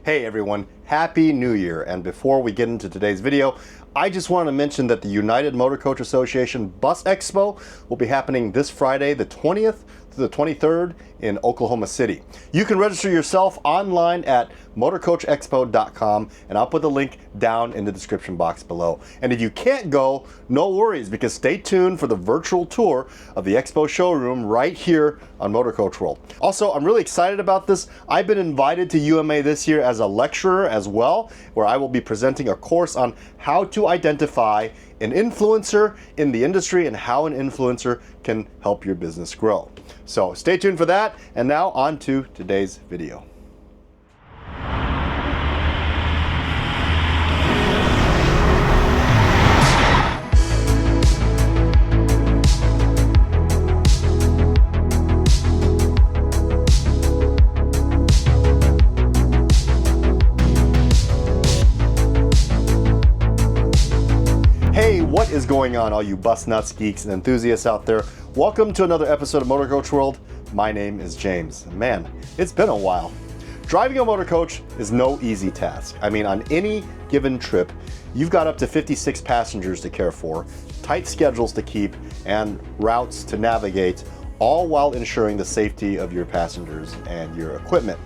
Hey everyone, Happy New Year. And before we get into today's video, I just want to mention that the United Motorcoach Association Bus Expo will be happening this Friday, the 20th to the 23rd in Oklahoma City. You can register yourself online at motorcoachexpo.com, and I'll put the link down in the description box below. And if you can't go, no worries, because stay tuned for the virtual tour of the Expo showroom right here on Motorcoach World. Also, I'm really excited about this. I've been invited to UMA this year as a lecturer as well, where I will be presenting a course on how to identify an influencer in the industry and how an influencer can help your business grow. So stay tuned for that, and now on to today's video. Hey, what is going on, all you bus nuts, geeks, and enthusiasts out there? Welcome to another episode of Motorcoach World. My name is James. Man, it's been a while. Driving a motor coach is no easy task. I mean, on any given trip, you've got up to 56 passengers to care for, tight schedules to keep, and routes to navigate, all while ensuring the safety of your passengers and your equipment.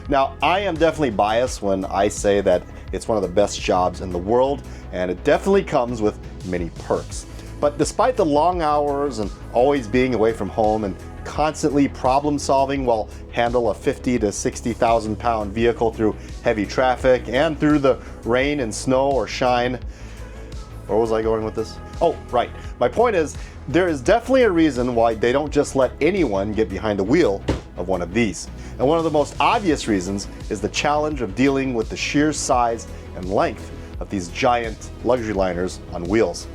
Now, I am definitely biased when I say that it's one of the best jobs in the world, and it definitely comes with many perks. But despite the long hours and always being away from home and constantly problem solving while handle a 50 to 60,000 pound vehicle through heavy traffic and through the rain and snow or shine, where was I going with this? Oh, right. My point is, there is definitely a reason why they don't just let anyone get behind the wheel of one of these. And one of the most obvious reasons is the challenge of dealing with the sheer size and length of these giant luxury liners on wheels.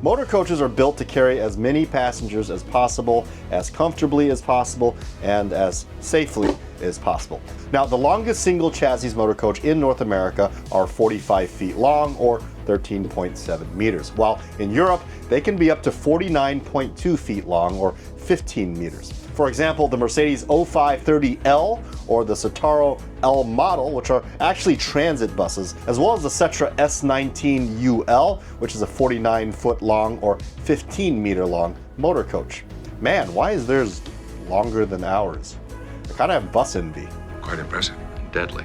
Motor coaches are built to carry as many passengers as possible, as comfortably as possible, and as safely as possible. Now, the longest single chassis motor coach in North America are 45 feet long, or 13.7 meters, while in Europe they can be up to 49.2 feet long, or 15 meters. For example, the Mercedes 0530L or the Citaro L model, which are actually transit buses, as well as the Setra S19UL, which is a 49-foot long or 15-meter long motor coach. Man, why is theirs longer than ours? I kind of have bus envy. Quite impressive. Deadly.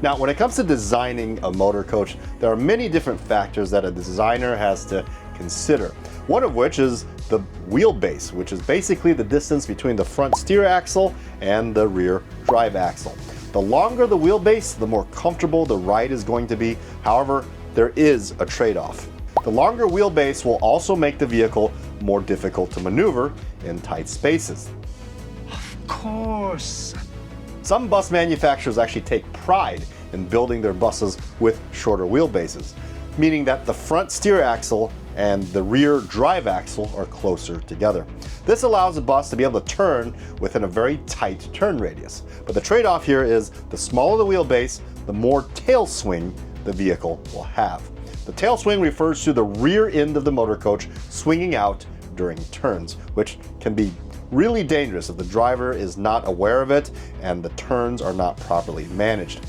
Now, when it comes to designing a motor coach, there are many different factors that a designer has to consider. One of which is the wheelbase, which is basically the distance between the front steer axle and the rear drive axle. The longer the wheelbase, the more comfortable the ride is going to be. However, there is a trade-off. The longer wheelbase will also make the vehicle more difficult to maneuver in tight spaces. Of course. Some bus manufacturers actually take pride in building their buses with shorter wheelbases, meaning that the front steer axle and the rear drive axle are closer together. This allows the bus to be able to turn within a very tight turn radius. But the trade-off here is the smaller the wheelbase, the more tail swing the vehicle will have. The tail swing refers to the rear end of the motor coach swinging out during turns, which can be really dangerous if the driver is not aware of it and the turns are not properly managed.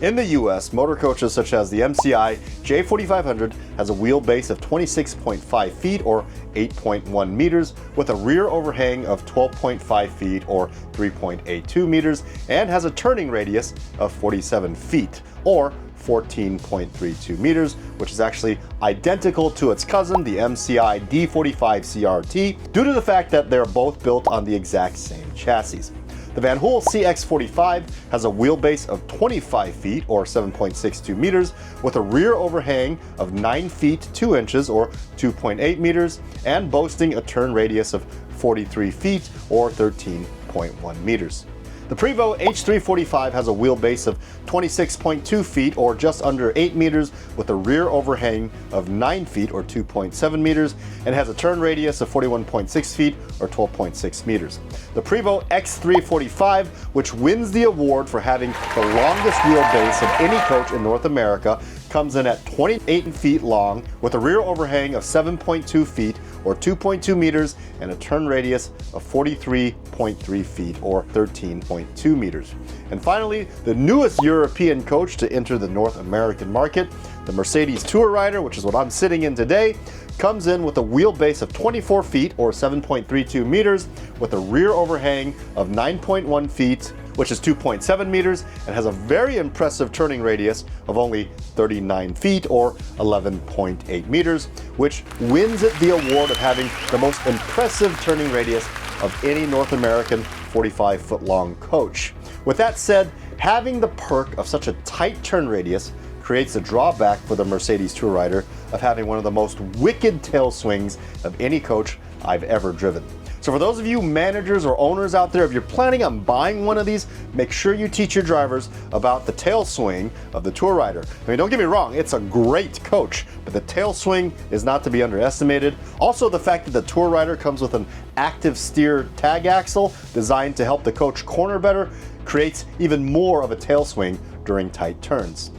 In the US, motor coaches such as the MCI J4500 has a wheelbase of 26.5 feet or 8.1 meters with a rear overhang of 12.5 feet or 3.82 meters and has a turning radius of 47 feet or 14.32 meters, which is actually identical to its cousin, the MCI D45 CRT, due to the fact that they're both built on the exact same chassis. The Van Hool CX45 has a wheelbase of 25 feet or 7.62 meters with a rear overhang of 9 feet 2 inches or 2.8 meters and boasting a turn radius of 43 feet or 13.1 meters. The Prevost H345 has a wheelbase of 26.2 feet or just under 8 meters with a rear overhang of 9 feet or 2.7 meters and has a turn radius of 41.6 feet or 12.6 meters. The Prevost X345, which wins the award for having the longest wheelbase of any coach in North America, comes in at 28 feet long with a rear overhang of 7.2 feet or 2.2 meters and a turn radius of 43.3 feet or 13.2 meters. And finally, the newest European coach to enter the North American market, the Mercedes Tour Rider, which is what I'm sitting in today, comes in with a wheelbase of 24 feet or 7.32 meters with a rear overhang of 9.1 feet, which is 2.7 meters, and has a very impressive turning radius of only 39 feet or 11.8 meters, which wins it the award of having the most impressive turning radius of any North American 45-foot long coach. With that said, having the perk of such a tight turn radius creates a drawback for the Mercedes Tour Rider of having one of the most wicked tail swings of any coach I've ever driven. So for those of you managers or owners out there, if you're planning on buying one of these, make sure you teach your drivers about the tail swing of the Tour Rider. I mean, don't get me wrong, it's a great coach, but the tail swing is not to be underestimated. Also, the fact that the Tour Rider comes with an active steer tag axle designed to help the coach corner better creates even more of a tail swing during tight turns.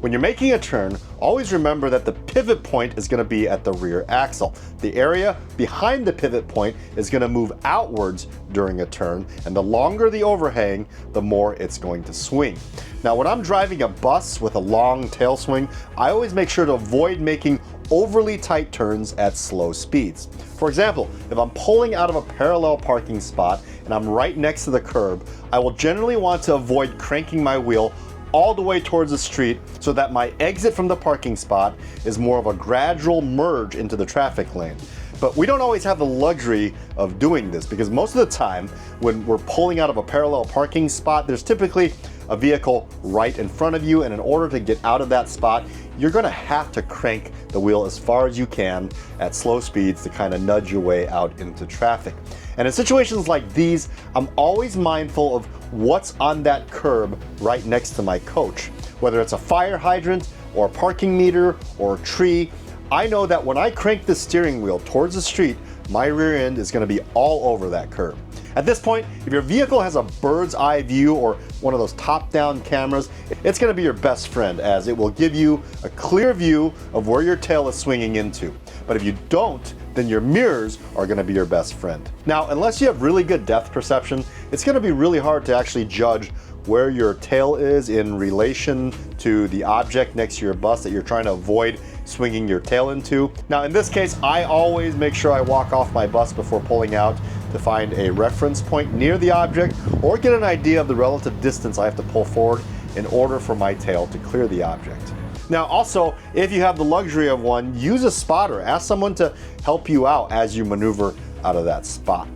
When you're making a turn, always remember that the pivot point is going to be at the rear axle. The area behind the pivot point is going to move outwards during a turn, and the longer the overhang, the more it's going to swing. Now, when I'm driving a bus with a long tail swing, I always make sure to avoid making overly tight turns at slow speeds. For example, if I'm pulling out of a parallel parking spot and I'm right next to the curb, I will generally want to avoid cranking my wheel all the way towards the street so that my exit from the parking spot is more of a gradual merge into the traffic lane. But we don't always have the luxury of doing this because most of the time when we're pulling out of a parallel parking spot, there's typically a vehicle right in front of you, and in order to get out of that spot, you're going to have to crank the wheel as far as you can at slow speeds to kind of nudge your way out into traffic. And in situations like these, I'm always mindful of what's on that curb right next to my coach. Whether it's a fire hydrant or a parking meter or a tree, I know that when I crank the steering wheel towards the street, my rear end is going to be all over that curb. At this point, if your vehicle has a bird's eye view or one of those top-down cameras, it's going to be your best friend as it will give you a clear view of where your tail is swinging into. But if you don't, then your mirrors are going to be your best friend. Now, unless you have really good depth perception, it's going to be really hard to actually judge where your tail is in relation to the object next to your bus that you're trying to avoid swinging your tail into. Now, in this case, I always make sure I walk off my bus before pulling out to find a reference point near the object or get an idea of the relative distance I have to pull forward in order for my tail to clear the object. Now, also, if you have the luxury of one, use a spotter. Ask someone to help you out as you maneuver out of that spot.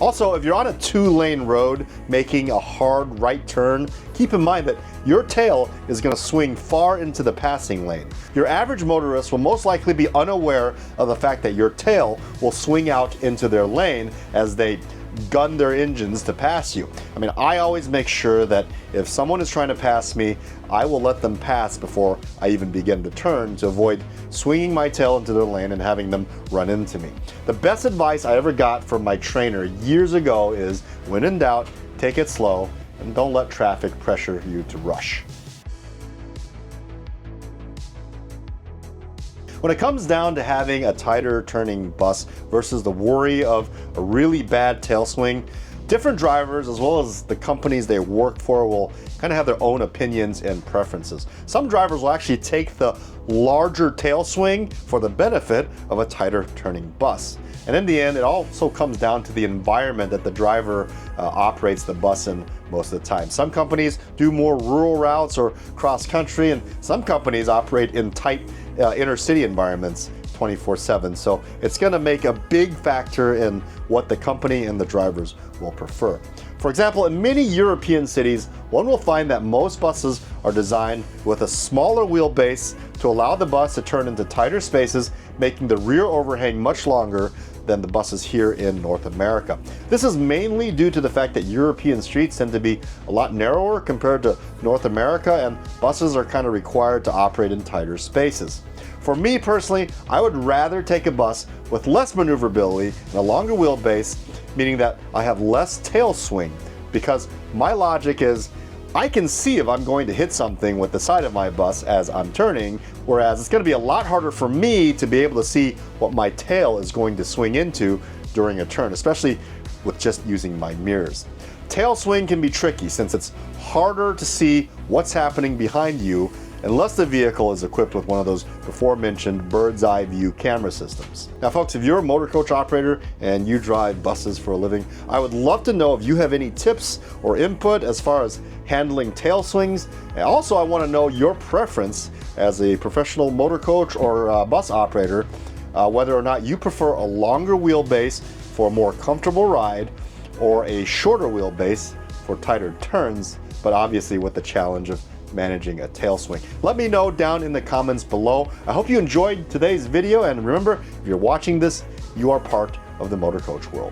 Also, if you're on a 2-lane road making a hard right turn, keep in mind that your tail is going to swing far into the passing lane. Your average motorist will most likely be unaware of the fact that your tail will swing out into their lane as they gun their engines to pass you. I mean, I always make sure that if someone is trying to pass me, I will let them pass before I even begin to turn to avoid swinging my tail into their lane and having them run into me. The best advice I ever got from my trainer years ago is, when in doubt, take it slow and don't let traffic pressure you to rush. When it comes down to having a tighter turning bus versus the worry of a really bad tail swing, different drivers as well as the companies they work for will kind of have their own opinions and preferences. Some drivers will actually take the larger tail swing for the benefit of a tighter turning bus. And in the end, it also comes down to the environment that the driver operates the bus in most of the time. Some companies do more rural routes or cross country, and some companies operate in tight inner city environments 24/7. So it's going to make a big factor in what the company and the drivers will prefer. For example, in many European cities, one will find that most buses are designed with a smaller wheelbase to allow the bus to turn into tighter spaces, making the rear overhang much longer than the buses here in North America. This is mainly due to the fact that European streets tend to be a lot narrower compared to North America, and buses are kind of required to operate in tighter spaces. For me personally, I would rather take a bus with less maneuverability and a longer wheelbase, meaning that I have less tail swing, because my logic is I can see if I'm going to hit something with the side of my bus as I'm turning, whereas it's going to be a lot harder for me to be able to see what my tail is going to swing into during a turn, especially with just using my mirrors. Tail swing can be tricky since it's harder to see what's happening behind you unless the vehicle is equipped with one of those before mentioned bird's eye view camera systems. Now folks, if you're a motor coach operator and you drive buses for a living, I would love to know if you have any tips or input as far as handling tail swings. And also I want to know your preference as a professional motor coach or bus operator, whether or not you prefer a longer wheelbase for a more comfortable ride or a shorter wheelbase for tighter turns, but obviously with the challenge of managing a tail swing. Let me know down in the comments below. I hope you enjoyed today's video, and remember, if you're watching this, you are part of the motor coach world.